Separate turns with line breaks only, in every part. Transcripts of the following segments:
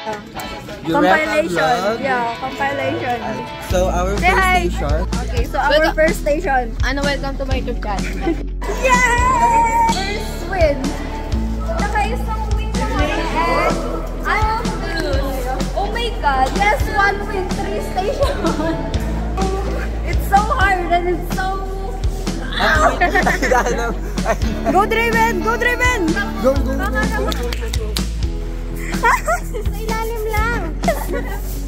Compilation. Yeah, compilation.
So our
Say
first
hi.
station.
Okay, so our first station.
Ano, welcome to my YouTube channel.
Yay! First win. Naka-isang win naman. And oh my God. Yes, 1 win, 3 station. It's so hard and it's so...
Go Draven! Go Draven! Go!
Sa ilalim lang.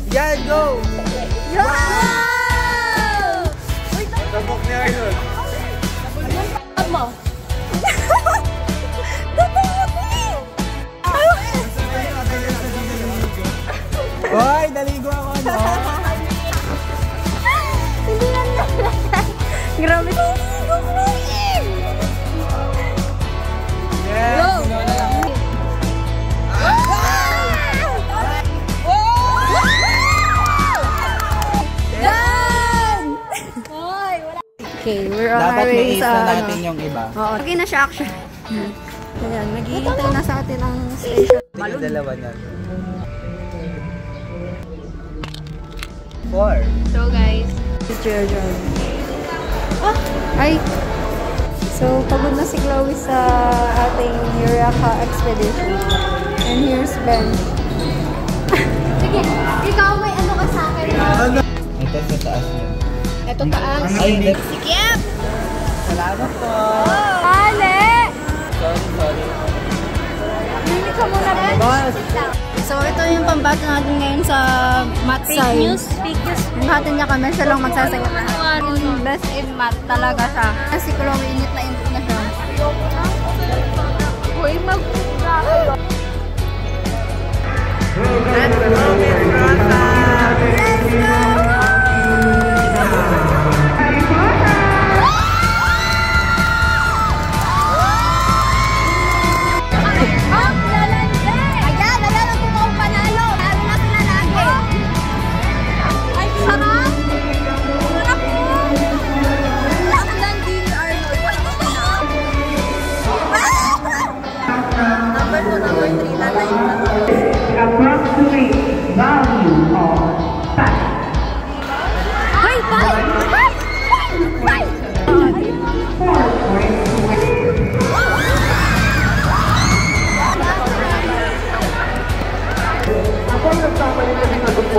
Yan, go!
Yo!
Tapok niya yun.
Mo.
Hoy, daligo ako, no?
Hindi lang lang. Grabe.
Yes!
Go! Okay, we're on our way sa
natin yung iba.
Oo, okay na siya actually. Ayan, naghihintay na sa atin ang station.
Yung dalawa na. 4.
So guys,
Picture dyan. Ay! So, pagod na si Chloe sa ating Eureka expedition. And here's Ben. Sige, ikaw may ano ka sa akin.
Ito sa taas niya.
ito taas. Sikip!
Salamat po!
Ale!
Sorry.
Hindi ka muna, Ben.
Boss!
So, ito yung pambato natin ngayon sa math side.
Fake news.
Bahatin niya kami, siya lang magsasagot na. Best in math talaga siya. Kasi Chloe, init na siya. Uy, mag-pura kayo.
Let's go, Miss Rosa!
Let's go!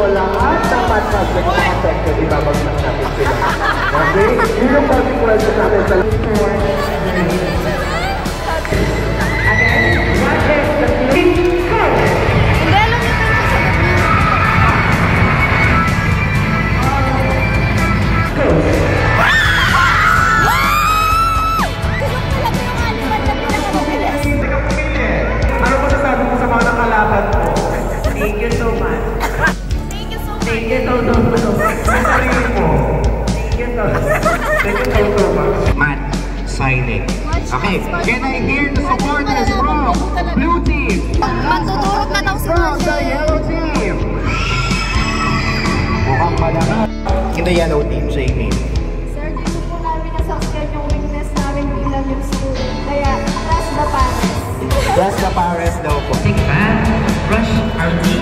Lahat dapat subject na affected, ibabagsak natin sila. Okay? Yun yung consequences natin sa again, what is the clean code?
Hindi, alam niyo pa yung sagot niya.
Ano po nasabi mo sa mga nakalaban mo? Thank you so much. Thank you so much. Matt, signing. Okay, can I hear the supporters from Blue Team?
Matuturog na daw si
From the Yellow Team. Mukhang malakas. In the Yellow Team, Jamie.
Sir, dito po namin nasakyan yung weakness namin bilang yung school. Kaya, trust the parents.
Trust the Pares daw po.
Take back, brush our teeth.